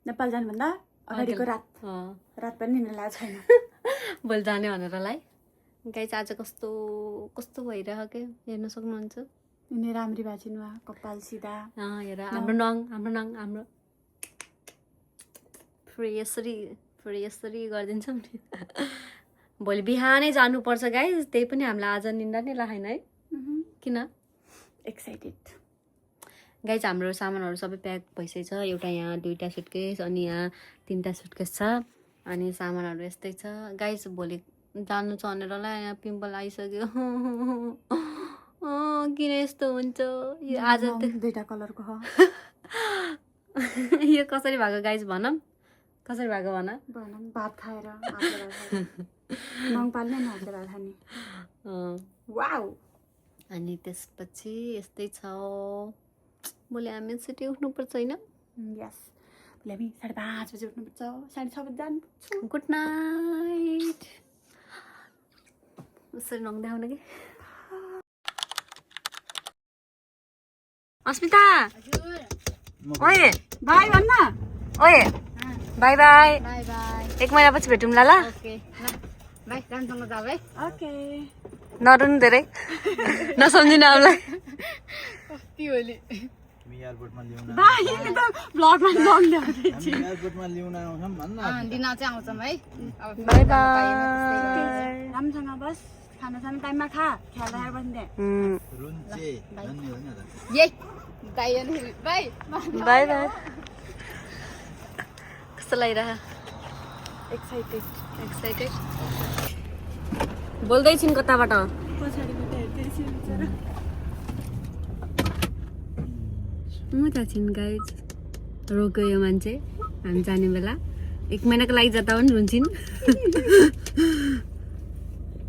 नेपाल जानुभन्दा अगाडिको रात पनि निन्द्रा लागेको छैन। भोलि जाने भनेरलाई गाइस आज कस्तो कस्तो भइरहेको हेर्न सक्नुहुन्छ। यिनी राम्री भाजिनु वा कपाल सिधा हेर हाम्रो नङ हाम्रो फ्रेसरी गरिदिन्छौँ नि। भोलि बिहानै जानुपर्छ गाइस, त्यही पनि हामीलाई आज निन्दा नै लागेन है। किन एक्साइटेड गाइस हाम्रो सामानहरू सबै प्याक भइसकेको छ। एउटा यहाँ 2टा सुटकेस अनि यहाँ 3टा सुटकेस छ अनि सामानहरू यस्तै छ गाइस। भोलि जानु छ भनेरलाई यहाँ पिम्पल आइसक्यो। किन यस्तो हुन्छ आज 2टा कलरको हो। यो कसरी भएको गाइस भनौँ, कसरी भएको भन। भात खाएर नङ पाल्ने हातले भात खाने। वाउ अनि त्यसपछि यस्तै छ। भोलि हामी छिटै उठ्नुपर्छ होइन? यस भोलि हामी 5:30 बजे उठ्नुपर्छ, 6:30 बजे जानुपर्छ। Good night. उसरी नङ देखाउन कि अस्मिता ओए बाई भन्न। ओए बाई बाई बाई बाई 1 महिनापछि भेटौँला ल। ओके बाई राम्रोसँग जाऊ है। ओके नरुनु धेरै नसम्झिनु हामीलाई। एयरपोर्टमा ल्याउन बाई त ब्लगमा लङ ल्याउँदै छु। एयरपोर्टमा ल्याउन आउँछौँ भन्न दिन चाहिँ आउँछौँ है। बाई बाई राम्रोसँग बस, खाना साना टाइममा खा, ख्याल राखेर बस्ने। रुन्चे भन्ने हो नि त। यही बाई बाई बाई बाई। कस्तो लागिरह? एक्साइटेड एक्साइटेड बोल्दैछिन् कताबाट? पछाडिबाट हेर्दैछु बिचरा। म त छिन् गाइज रोक्यो यो मान्छे हामी जाने बेला। 1 महिनाको लागि जता पनि रुन्छन्।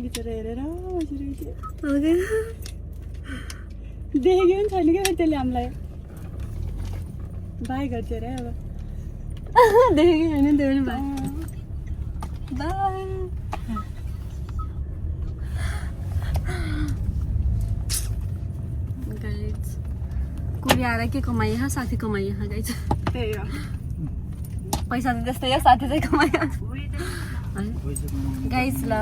बिचरा हेरेर बसिरहेको ओके देखेको पनि छैन क्या त्यसले हामीलाई। बाई गर्छ अरे अब देखेको छैन त्यो पनि बाई बाई। गाइज कुरी आएर के कमाइ यहाँ, साथी कमाइ यहाँ गाइज। त्यही हो पैसा त त्यस्तै हो, साथी चाहिँ कमाइ गाइज। ल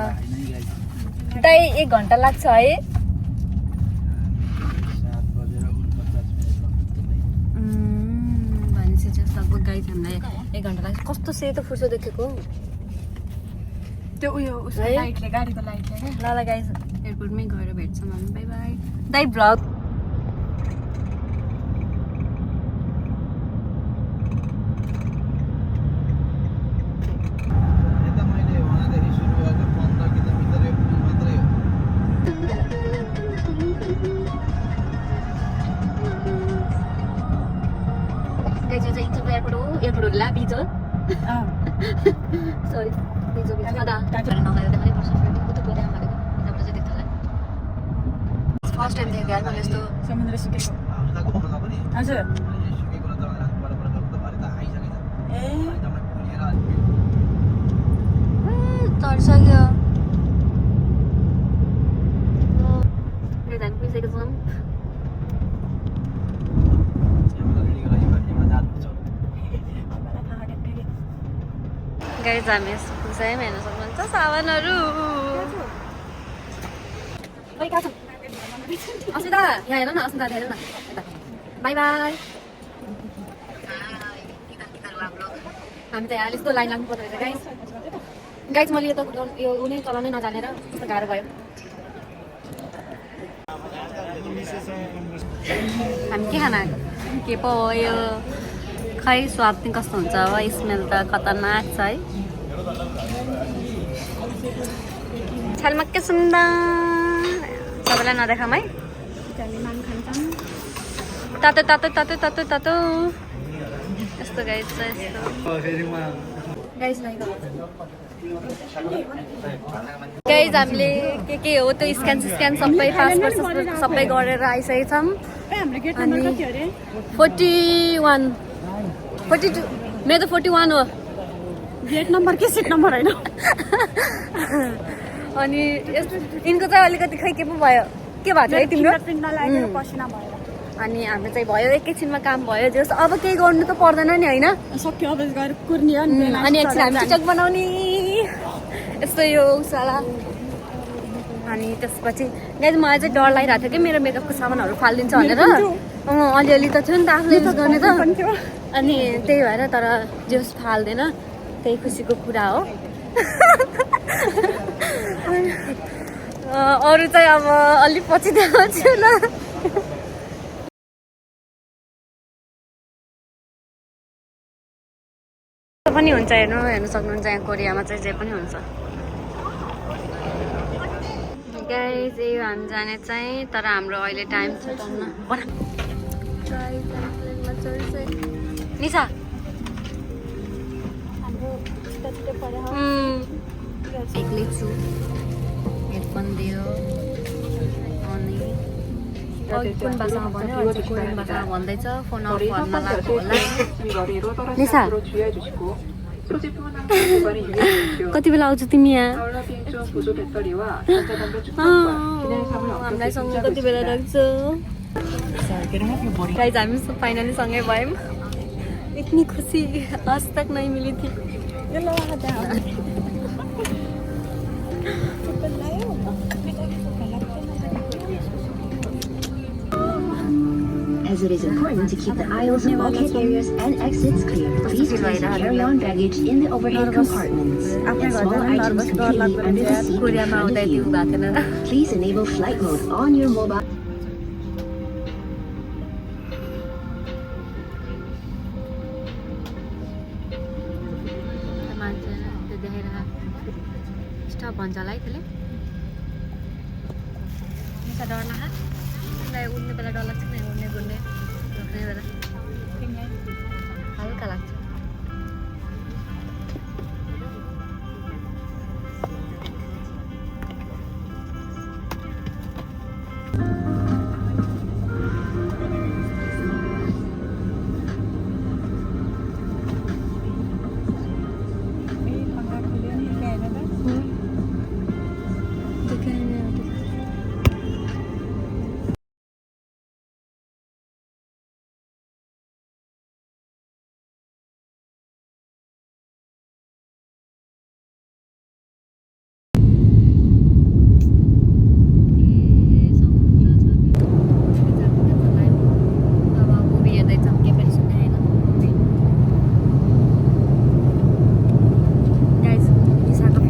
दाइ 1 घन्टा लाग्छ है। 7 बजेर 49 मिनेट भनेपछि चाहिँ लगभग गाइज हामीलाई 1 घन्टा लाग्छ। कस्तो सेतो फुर्सो देखेको त्यो उयो उसको है? लाइटले, गाडीको लाइटले क्या। ल गाइज एयरपोर्टमै गएर भेट्छौँ हामी। बाई बाई दाइ भ्लग। यता मैले वहाँदेखि सुरु गरेको 15 किलोमिटर यो पुल मात्रै हो। गाइज यो चाहिँ इचुको एयरपोर्ट हो। एयरपोर्ट होला बिच हो। सरी बिच हो बिच अदा नगएर देखाउनै पर्छ। फेरि कस्तो गएर भनेको यताबाट चाहिँ देख्छ होला। फर्स्ट टाइम देखेँ यार मैले यस्तो। समुद्र सुकेको। हामीलाई घुम्न पनि हजुर सुकेको र जग्गा बराबर त भरे त आइसकेछ। ए एकदमै पुलिएर चढिसक्यो। हामी पुगिसकेको छौँ। गाडी हामी पुग्छौँ। हेर्न सक्नुहुन्छ सामानहरू। अस्मिता यहाँ हेर न, अस्मिता हेर न। By by. हामी त यहाँ यस्तो लाइन लाग्नु पर्दो रहेछ गाइज। गाइज मैले यो त यो उनी चलाउनै नजानेर कस्तो गाह्रो भयो। हामी के खाना के पो हो यो? खै स्वाद चाहिँ कस्तो हुन्छ अब? स्मेल त खतरनाक छ है। छलमक्के सुन्दर। सबैलाई नदेखाऊँ है। हामी मान खान्छौँ। तातो तातो तातो तातो तातो यस्तो गाइज छ यस्तो गाइज गाइज हामीले के हो त्यो स्क्यान सबै पासपोर्ट सबै गरेर आइसकेको छौँ। हाम्रो गेट नम्बर कति हो अरे? 41 42 मेरो त 41 हो। गेट नम्बर के सिट नम्बर होइन? अनि यिनको चाहिँ अलिकति खै के पो भयो, के भएको छ है तिम्रो? प्रिन्ट नलागेर पसिना भयो। अनि हाम्रो चाहिँ भयो एकैछिनमा काम भयो जस अब केही गर्नु त पर्दैन नि होइन सक्यो अब गएर कुर्नी हो नि अनि एकछिन हामी टिकटक बनाउने यस्तो यो उसाला अनि त्यसपछि गाइज मलाई चाहिँ डर लागिरहेको थियो कि मेरो मेकअपको सामानहरू फालिदिन्छ भनेर अलिअलि त थियो नि त आफूले युज गर्ने त अनि त्यही भएर तर जस फाल्दैन त्यही खुसीको कुरा हो अरू चाहिँ अब अलिक पछि देखाउँछु ल पनि हुन्छ हेर्नु सक्नुहुन्छ यहाँ कोरियामा चाहिँ जे पनि हुन्छ गाइस यही हामी जाने चाहिँ तर हाम्रो अहिले टाइम छ निशा एक्लै छु हेडफोन दियो अनि कुन भाषामा भन्यो कोरियन भाषामा भन्दैछ फोन अफ गर्न लाग्यो होला निशा कति बेला आउँछु तिमी यहाँ हामीलाई सँगै कति बेला राख्छु गाइस हामी फाइनली सँगै भयौँ इतनी खुसी आज तक नहीं मिली थी As it is important to keep the aisles, bulkhead areas, and exits clear, please place your carry-on baggage in the overhead compartments and small items completely under the seat in front of you. Please enable flight mode on your mobile. Stop भन्छ होला है त्यसले डर लाग्छ उड्ने बेला डर लाग्छ नि उड्ने घुर्ने रोक्ने बेला हल्का लाग्छ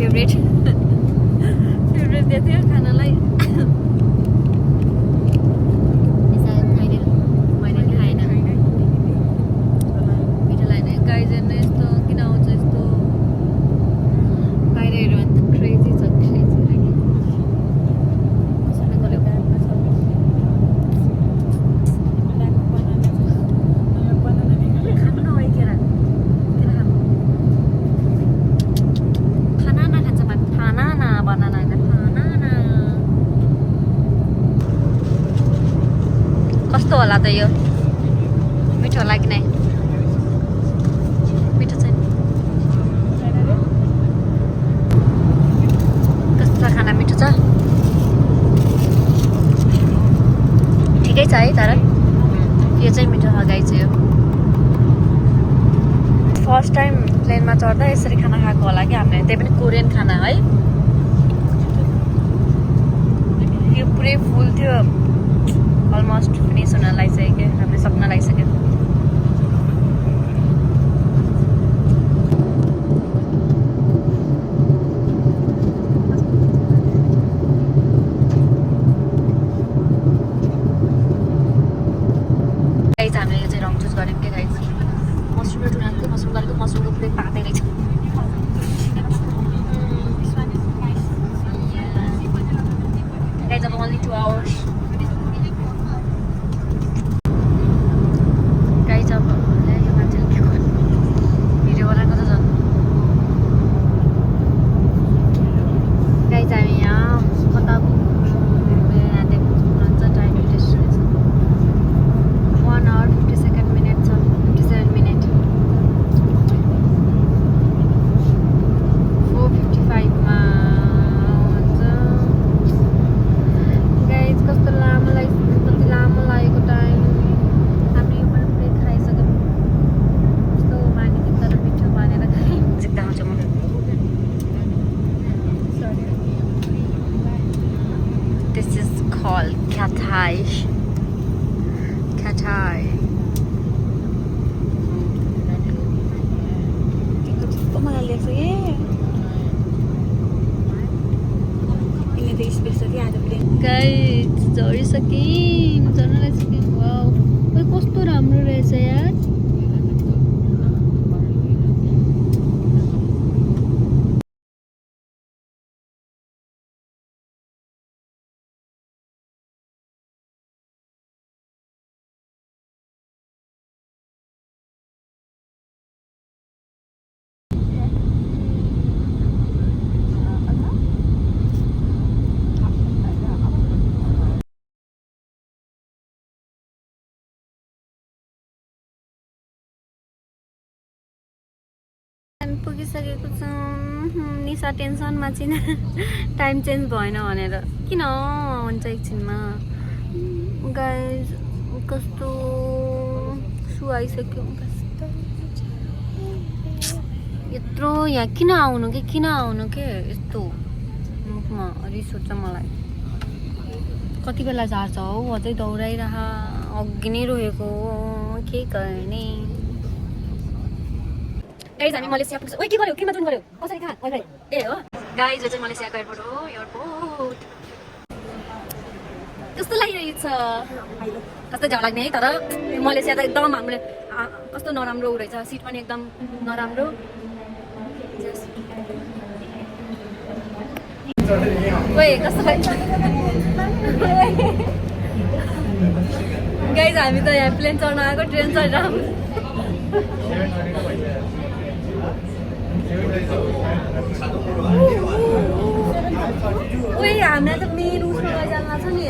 फेभरेट दिएको थियो खानालाई मैले नि खाएन मिठो लागेन गाइज हेर्नु यस्तो किन आउँछ यस्तो बाहिर हेऱ्यो भने त क्रेजी छ क्रेजी कस्तो होला त यो मिठो होला कि नै मिठो छैन कस्तो छ खाना मिठो छ ठिकै छ है तर यो चाहिँ मिठो गाइस यो फर्स्ट टाइम प्लेनमा चढ्दा यसरी खाना खाएको होला कि हामीले त्यही पनि कोरियन खाना है यो पुरै फुल थियो अलमोस्ट फिनिस हुन लागिसक्यो हामीले सक्न लागिसक्यो गाइस हामीले यो चाहिँ रङ चुज गऱ्यौँ के गाइस मसरुम र टुनाको मसरुम गरेको मसरुमको पुरै तातै रहेछ गाइस अब only 2 hours आइसक्यौँ झर्न आइसक्यौँ वाउ ओइ कस्तो राम्रो रहेछ यार हामी पुगिसकेको छौँ निशा टेन्सनमा छैन टाइम चेन्ज भएन भनेर किन हुन्छ एकछिनमा गाइज कस्तो सुहाइसक्यो यत्रो यहाँ किन आउनु के यस्तो मुखमा रिस उठ्छ मलाई कति बेला झार्छ हौ अझै दौडाइरह अघि नै रोएको के गर्ने गाइज हामी मलेसिया पुग्छ ओइ के गर्यो केमा जुन गर्यो कसरी कहाँ वाइफाई ए हो गाइज यो चाहिँ मलेसियाको एयरपोर्ट हो एयरपोर्ट कस्तो लागिरहेको छ कस्तो झ्याउ लाग्ने है तर मलेसिया त एकदम हाम्रो कस्तो नराम्रो रहेछ सिट पनि एकदम नराम्रो ओइ कस्तो गाइज हामी त यहाँ प्लेन चढ्न आएको ट्रेन चढेर ओइ हामीलाई त मेन उसमा लैजानु छ नि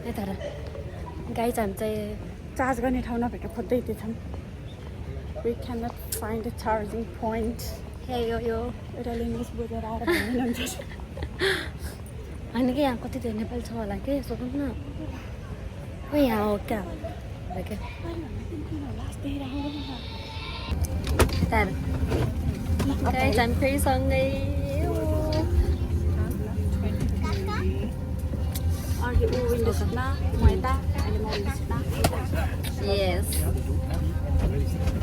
यता गाइज हामी चाहिँ चार्ज गर्ने ठाउँ नभेटेर खोज्दै थिएछौँ we cannot find a charging point यो एउटा इङ्ग्लिस बुझेर आएर भन्नुहुन्छ होइन कि यहाँ कति धेरै नेपाली छ होला के सोधौँ न ओ यहाँ हो क्या गाइज हामी फेरि सँगै यस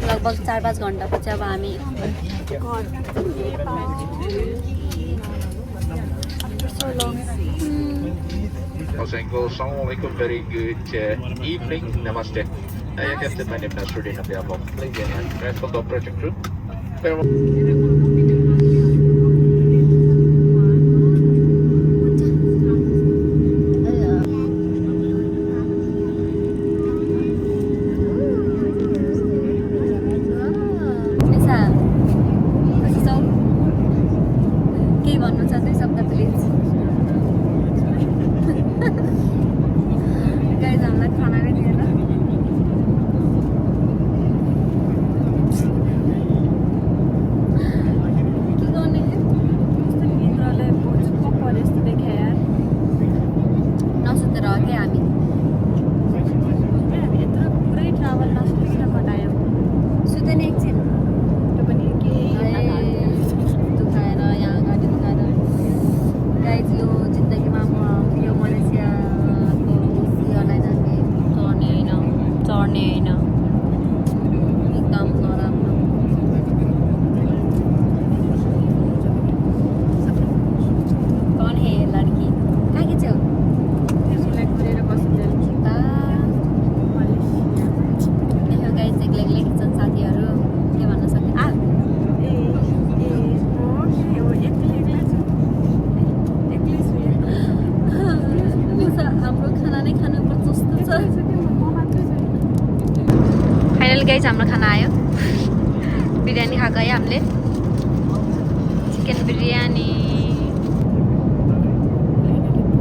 लगभग 4-5 घन्टापछि अब हामी Assalamualaikum, very good evening. Namaste. Captain, my name is Nasruddin Abdullah. Please join us. Rest of the operating crew. के भन्नु छ 2 शब्द प्लिज गाइज हामीलाई खाना नै दिएर के गर्ने इन्द्रले भोजको परे जस्तो देखायो यार नसुतेर हो क्या हामी यत्रो पुरै ट्राभल नसुतेर कटायो सुते नि एकछिन त्यो पनि दुखाएर यहाँ गाडी दुखाएर गाइज यो जिन्दगीमा म यो मलेसियाको एयरलाइनरले चढ्ने होइन एकदम नराम्रो कौन है ये लड़की कहाँ के छौ त्यसलाई गरेर बसिँदैन देखो गाइज एक्लै खिच्छन् साथीहरू के भन्न सक्ने हाम्रो खाना नै खानुपर्छ जस्तो छ फाइनल गाइज हाम्रो खाना आयो बिरयानी खाएको है हामीले चिकन बिरयानी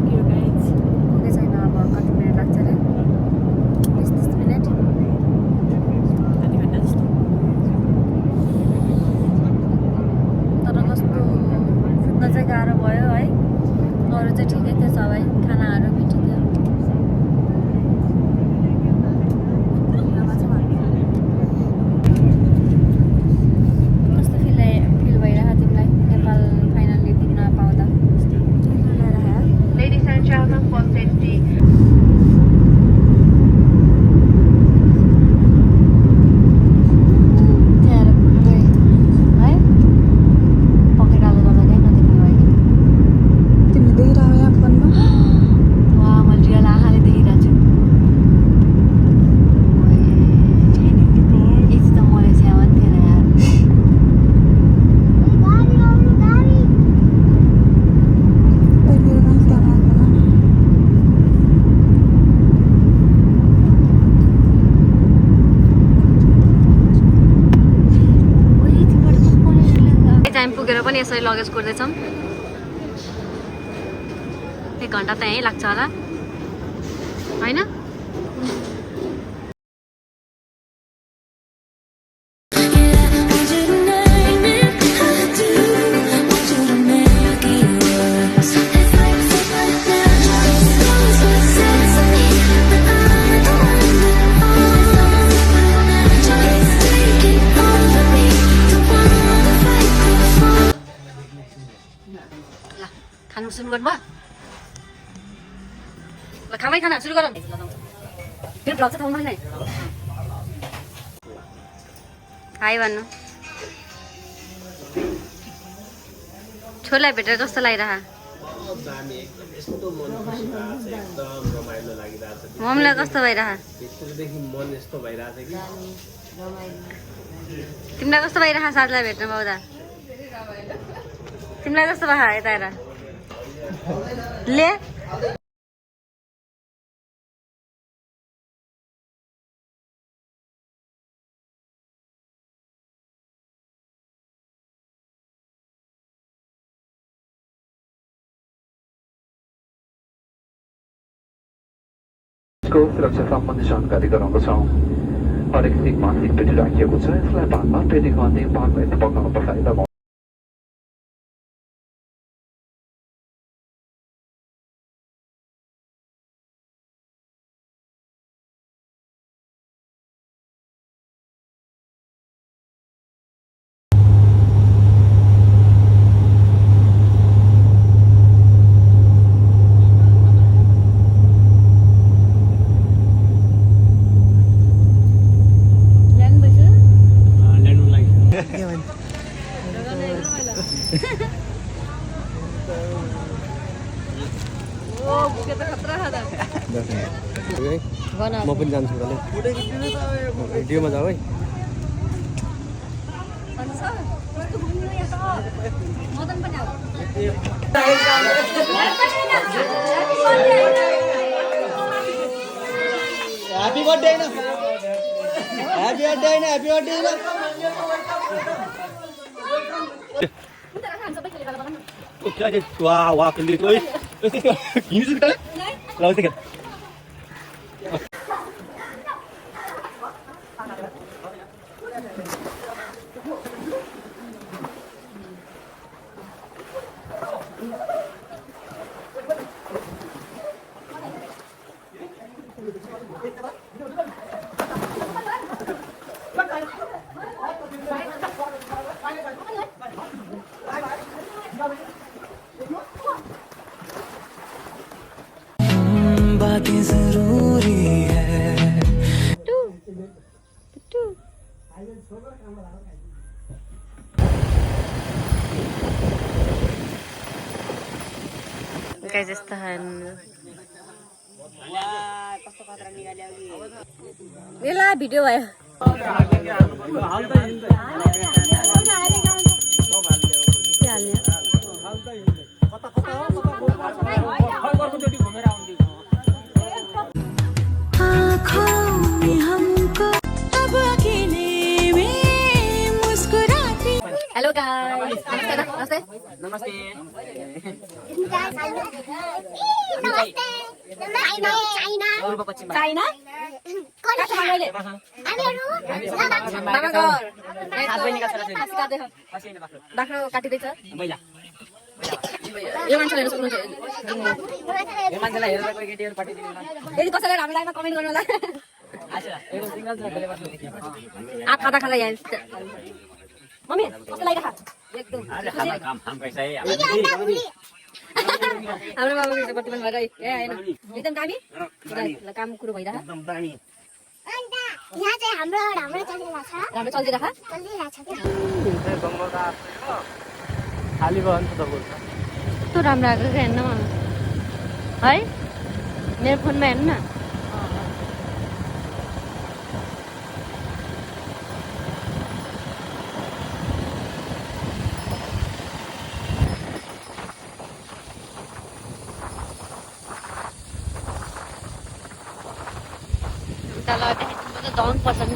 पुगेको छैन अब कति मिनट लाग्छ अरे 20-30 मिनट तर कस्तो सुत्न चाहिँ गाह्रो भयो है अरू चाहिँ ठिकै थियो सबै खानाहरू मिठो थियो कस्तो फिल भइरहेको तिमीलाई नेपाल फाइनल्ली पुग्न पाउँदा Ladies and gentlemen, for safety. कसरी लगेज कुर्दैछौँ 1 घन्टा त यहीँ लाग्छ होला होइन खानु सुरु गर्नुभयो ल खामै खाना सुरु गरौँ फेरि भ्लग चाहिँ थाउमा नै हाई भन्नु छोरीलाई भेटेर कस्तो लागिरह मम्मीलाई कस्तो भइरह तिमीलाई कस्तो भइरह साथीलाई भेट्नु पाउँदा तिमीलाई कस्तो भयो यता हेर ले को सुरक्षा सम्बन्धी जानकारी गराउँदछौँ हरेक सिटमा सिट पेटी राखिएको छ यसलाई भागमा पेटीको अन्तिम भागमा यस्तो पकाउन पछाडि म पनि जान्छु होला भिडियोमा जाऊ है ह्यापी बर्थडे हैन ह्यापी बर्थडे हैन ह्यापी बर्थडे हैन वाह वाह किल्ली ओइ हिँड्छु त ल उठ्छ बातें जरूरी है गाइस यस्तो यसलाई भिडियो भयो हेलो गाइस नमस्ते नमस्ते चाइना बाख्रो काटिँदैछ यो मान्छेलाई हेर्नु सक्नुहुन्छ यदि कसैलाई राम्रो लाग्दा कमेन्ट गर्नु होला आप खाँदा खाँदा यहाँ मम्मी कस्तो लागिरह एकदम हाम्रो बाबाको प्रतिमा भएर ए हैन एकदम दामी काम कुरो भइरह यहाँ चाहिँ हाम्रो चलिरहेको छ राम्रो चल्दिरह खाली भयो नि त बोल्छ कस्तो राम्रो आएको छ हेर्न है मेरो फोनमा हेर्नु न दाउन पर्छ नि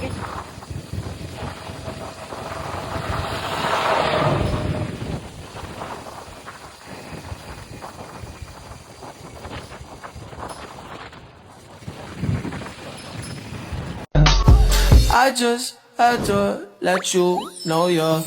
I just had to let you know you're